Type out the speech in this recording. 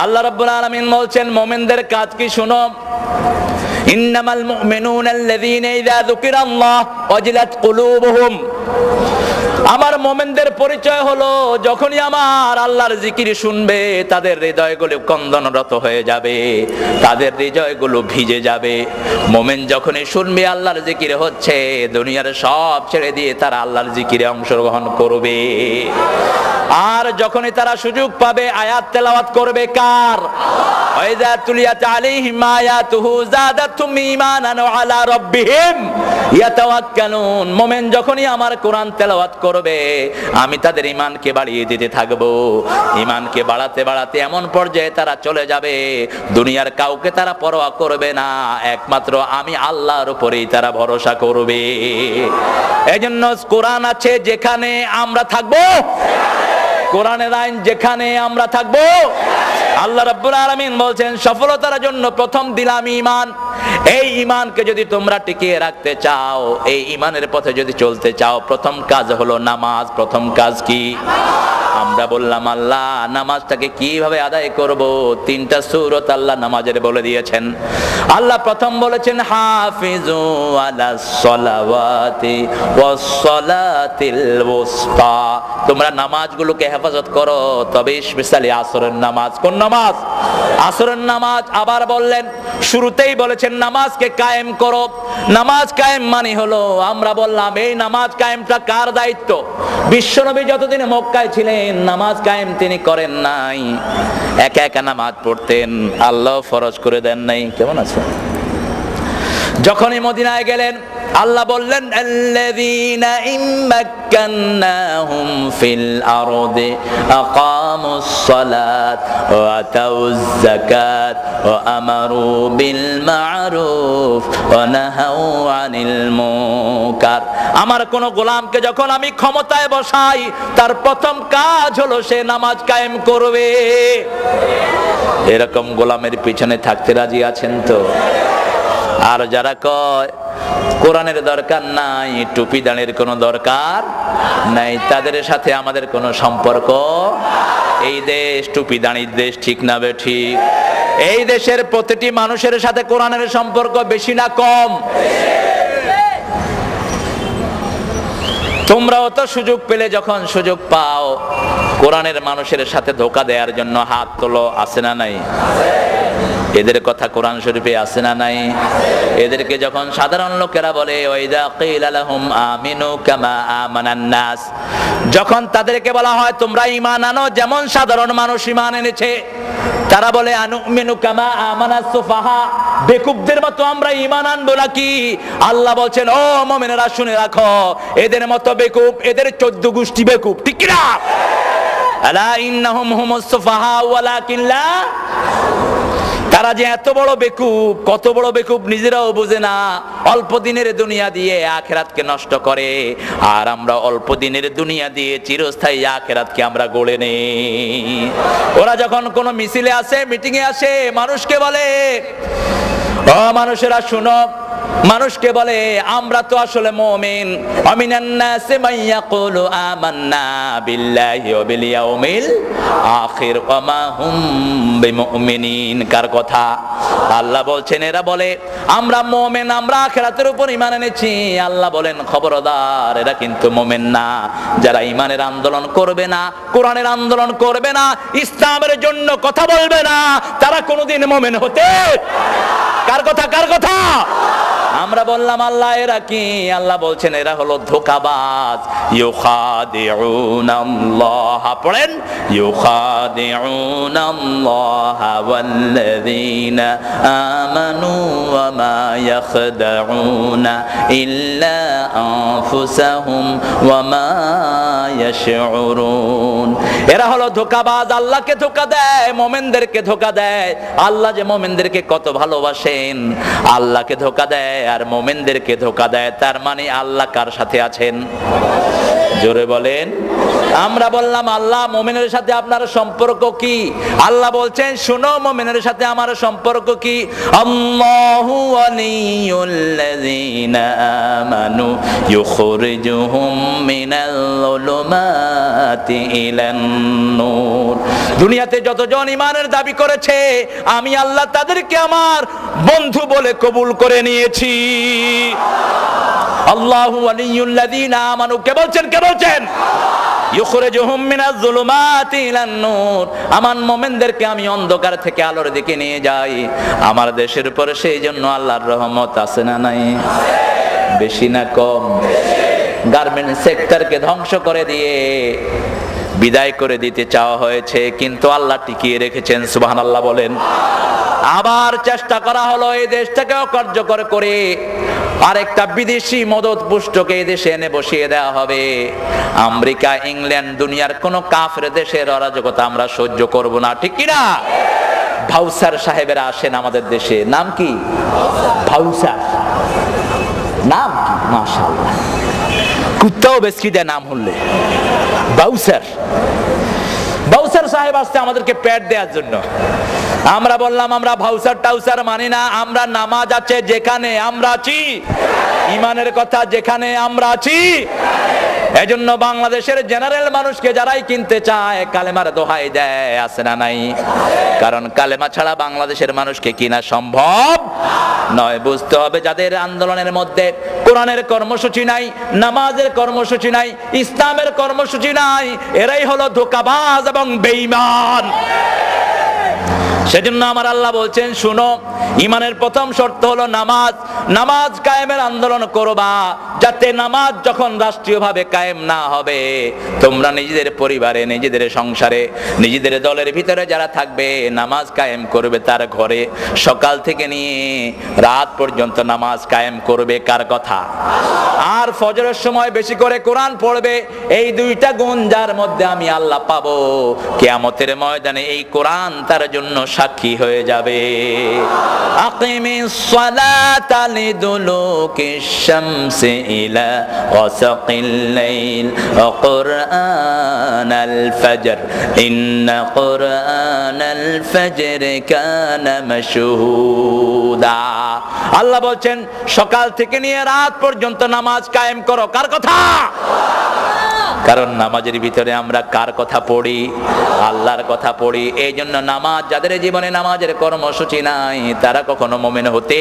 আল্লাহ রাব্বুল আলামিন বলছেন মুমিনদের কাজ কি শুনো, ইন্নামাল মুমিনুনা আল্লাযীনা ইযা যুকিরাল্লাহ ওয়াজিলাত কুলুবুহুম। আমার মুমিনদের পরিচয় হলো যখনই আমার আল্লাহর জিকির শুনবে তাদের হৃদয়গুলো কন্দনরত হয়ে যাবে, তাদের হৃদয়গুলো ভিজে যাবে। মুমিন যখনই শুনবে আল্লাহর জিকির হচ্ছে, দুনিয়ার সব ছেড়ে দিয়ে তারা আল্লাহর জিকিরে অংশগ্রহণ করবে। আর যখনই তারা সুযোগ পাবে আয়াত তেলাওয়াত করবে কার? ওয়াইযা তুলিয়াত আলাইহিম আয়াতুহু যাদাতুহুম ঈমানান ওয়া আলা রাব্বিহিম ইয়াতাওয়াক্কালুন। মুমিন যখনই আমার কোরআন তেলাওয়াত করবে আমি তাদের ঈমানকে বাড়িয়ে দিতে থাকব। ঈমানকে বাড়াতে বাড়াতে এমন পর্যায়ে তারা চলে যাবে দুনিয়ার কাউকে তারা পরোয়া করবে না, একমাত্র আমি আল্লাহর উপরেই তারা ভরসা করবে। এজন্য কোরআন আছে যেখানে আমরা থাকব, কোরআনের আইন যেখানে আমরা থাকব। আল্লাহ রাব্বুল আলামিন বলছেন সফলতার জন্য প্রথম দিলাম ঈমান। এই ঈমানকে যদি তোমরা টিকিয়ে রাখতে চাও, এই ঈমানের পথে যদি চলতে চাও, প্রথম কাজ হলো নামাজ। প্রথম কাজ কি? আমরা বললাম আল্লাহ নামাজটাকে কিভাবে আদায় করব? তিনটা সূরত আল্লাহ নামাজের বলে দিয়েছেন। আল্লাহ প্রথম বলেছেন হাফিজু আলাস সালাওয়াতি ওয়াস সালাতিল ওয়াসতা, তোমরা নামাজগুলোকে হেফাজত করো, তবে স্পেশালি আসরের নামাজ। কোন নামাজ? আসরের নামাজ। আবার বললেন, শুরুতেই বলেছেন নামাজকে কায়েম করো। নামাজ কায়েম মানে হলো, আমরা বললাম এই নামাজ কায়েমটা কার দায়িত্ব? বিশ্বনবী যতদিন মক্কায় ছিলেন নামাজ কায়েম তিনি করেন নাই, একা একা নামাজ পড়তেন, আল্লাহ ফরজ করে দেন নাই। কেমন আছে? যখনই মদিনায় গেলেন আল্লাহ বললেন আল্লাযীনা ইম্মাক্কান্নাহুম ফিল আরদি আকামুস সালাত ওয়া আতাউয যাকাত ওয়া আমারু বিল মা'রুফ ওয়া নাহাউ আনিল মুনকার। আমার কোন গোলামকে যখন আমি ক্ষমতায় বসাই তার প্রথম কাজ হলো সে নামাজ কায়েম করবে। এরকম গোলামের পিছনে থাকতে রাজি আছেন তো? আর যারা কয় কোরআনের দরকার নাই, টুপি দাঁড়ের কোনো দরকার নাই, তাদের সাথে আমাদের কোনো সম্পর্ক। এই দেশ টুপি দাঁড়ির দেশ, ঠিক না বে ঠিক? এই দেশের প্রতিটি মানুষের সাথে কোরআনের সম্পর্ক বেশি না কম? তোমরাও তো সুযোগ পেলে যখন সুযোগ পাও কোরআনের মানুষের সাথে ধোঁকা দেওয়ার জন্য হাত তোলো, আছে না নাই? এদের কথা কোরআন শরীফে আছে না নাই? এদেরকে যখন সাধারণ লোকেরা বলে ওয়াইদা কিলা লাহুম আমিনু কামা আমানান নাস, যখন তাদেরকে বলা হয় তোমরা ঈমান আনো যেমন সাধারণ মানুষ ঈমান এনেছে, তারা বলে আনুমিনু কামা আমানাস সুফাহা, বেকুবদের মতো আমরা ঈমান আনবো নাকি? আল্লাহ বলছেন ও মুমিনেরা শুনে রাখো, এদের মতো বেকুব, এদের 14 গোষ্ঠী বেকুব, ঠিক কি না? আলা ইন্নাহুম হুমুস সুফাহা ওয়ালাকিন লা, তারা যে এত বড় বেকুব, কত বড় বেকুব নিজেরাও বোঝে না। অল্প দিনের দুনিয়া দিয়ে আখিরাতকে নষ্ট করে, আর আমরা অল্প দিনের দুনিয়া দিয়ে চিরস্থায়ী আখিরাতকে আমরা গড়ে নেই। ওরা যখন কোনো মিছিলে আসে, মিটিং এ আসে, মানুষকে বলে ও মানুষেরা শুনো, মানুষকে বলে আমরা তো আসলে মুমিন। আমিনান নাসি মান ইয়াকুলু আমান্না বিল্লাহি ওয়া বিল ইয়াউমিল আখির ওয়া মা হুম বিমুমিনিন। কার কথা? আল্লাহ বলছেন এরা বলে আমরা মুমিন, আমরা আখিরাতের উপর ঈমান এনেছি। আল্লাহ বলেন খবরদার, এরা কিন্তু মুমিন না। যারা ঈমানের আন্দোলন করবে না, কোরআনের আন্দোলন করবে না, ইসলামের জন্য কথা বলবে না, তারা কোনোদিন মুমিন হতে। কার কথা? কার কথা? আমরা বললাম আল্লাহ এরা কি? আল্লাহ বলছেন এরা হলো ধোঁকাবাজ। ইউখাদিউনাল্লাহ, পড়েন ইউখাদিউনাল্লাহ ওয়াল্লাযীনা আমানু ওয়া মা ইয়াখদাউনা ইল্লা আনফুসাহুম ওয়া মা ইয়াশউরুন। এরা হলো ধোঁকাবাজ, আল্লাহকে ধোঁকা দেয়, মুমিনদেরকে ধোঁকা দেয়। আল্লাহ যে মুমিনদেরকে কত ভালোবাসেন, আল্লাহকে ধোঁকা দেয় আর মুমিনদেরকে ধোঁকা দেয়। তার মানে আল্লাহ কার সাথে আছেন? জোরে বলেন। আমরা বললাম আল্লাহ মুমিনের সাথে আপনার সম্পর্ক কি? আল্লাহ বলছেন শুনো মুমিনের সাথে আমার সম্পর্ক কি। আল্লাহু ওয়ালিয়ুল্লাযীনা আমানু ইউখরিজুহুম মিনাল যুলুমাতি ইলান নূর দুনিয়াতে যতজন ঈমানের দাবি করেছে আমি আল্লাহ তাদেরকে আমার বন্ধু বলে কবুল করে নিয়েছি। আল্লাহু ওয়ালিয়ুল্লাযীনা আমানু, কে বলছেন? ইউখরিজুহুম মিনাজ যুলুমাতি ইলান নূর, আমার মুমিনদেরকে আমি অন্ধকার থেকে আলোর দিকে নিয়ে যাই। আমার দেশের উপর সেই জন্য আল্লাহর রহমত আছে না নাই? বেশি না কম? গার্মেন্ট সেক্টরকে ধ্বংস করে দিয়ে বিদায় করে দিতে চাওয়া হয়েছে, কিন্তু আল্লাহ টিকিয়ে রেখেছেন। সুবহানাল্লাহ বলেন। আবার চেষ্টা করা হলো এই দেশটাকেও কার্যকর করে আরেকটা বিদেশি মদত পুষ্টকে এই দেশে এনে বসিয়ে দেওয়া হবে। আমেরিকা, ইংল্যান্ড, দুনিয়ার কোন কাফের দেশের অরাজকতা আমরা সহ্য করব না, ঠিক কি না? ভাউসার সাহেবেরা আসেন আমাদের দেশে। নাম কি? ভাউসার। নাম কি? মাশাআল্লাহ, কুত্তাও বেশি দেয় নাম হলে। বাউসার সাহেব আসছে আমাদেরকে প্যাড দেওয়ার জন্য। আমরা বললাম আমরা ভাউসার টাউসার মানি না, আমরা নামাজ আছে যেখানে আমরা আছি, ইমানের কথা যেখানে আমরা আছি। এজন্য বাংলাদেশের জেনারেল মানুষকে যারাই কিনতে চায় কালেমার দোহাই দেয়, আছে না নাই? কারণ কালেমা ছাড়া বাংলাদেশের মানুষকে কিনা সম্ভব নয়। বুঝতে হবে যাদের আন্দোলনের মধ্যে কোরআনের কর্মসূচি নাই, নামাজের কর্মসূচি নাই, ইসলামের কর্মসূচি নাই, এরাই হলো ধোঁকাবাজ এবং বেঈমান। সেজন্য আমার আল্লাহ বলছেন, শুনো, ইমানের প্রথম শর্ত হলো নামাজ। নামাজ কায়েমের আন্দোলন করবা, যাতে নামাজ যখন রাষ্ট্রীয়ভাবে কায়েম না হবে, তোমরা নিজেদের পরিবারে, নিজেদের সংসারে, নিজেদের দলের ভিতরে যারা থাকবে নামাজ কায়েম করবে তার ঘরে সকাল থেকে নিয়ে রাত পর্যন্ত নামাজ কায়েম করবে। কার কথা? আর ফজরের সময় বেশি করে কোরআন পড়বে। এই দুইটা গুণ যার মধ্যে আমি আল্লাহ পাবো, কিয়ামতের ময়দানে এই কোরআন তার জন্য সাক্ষী হয়ে যাবে। আকিমিস সালাতা লিদুলুকিশ শামসি ইলা গাসাকিল লাইল ওয়া কুরআনাল ফাজর ইন্না কুরআনাল ফাজর কানা মাশহুদা। আল্লাহ বলছেন সকাল থেকে নিয়ে রাত পর্যন্ত নামাজ কায়েম করো। কার কথা? কারণ নামাজের ভিতরে আমরা কার কথা পড়ি? আল্লাহর কথা পড়ি। এই জন্য নামাজ, যাদের জীবনে নামাজের কর্মসূচি নাই তারা কখনো মুমিন হতে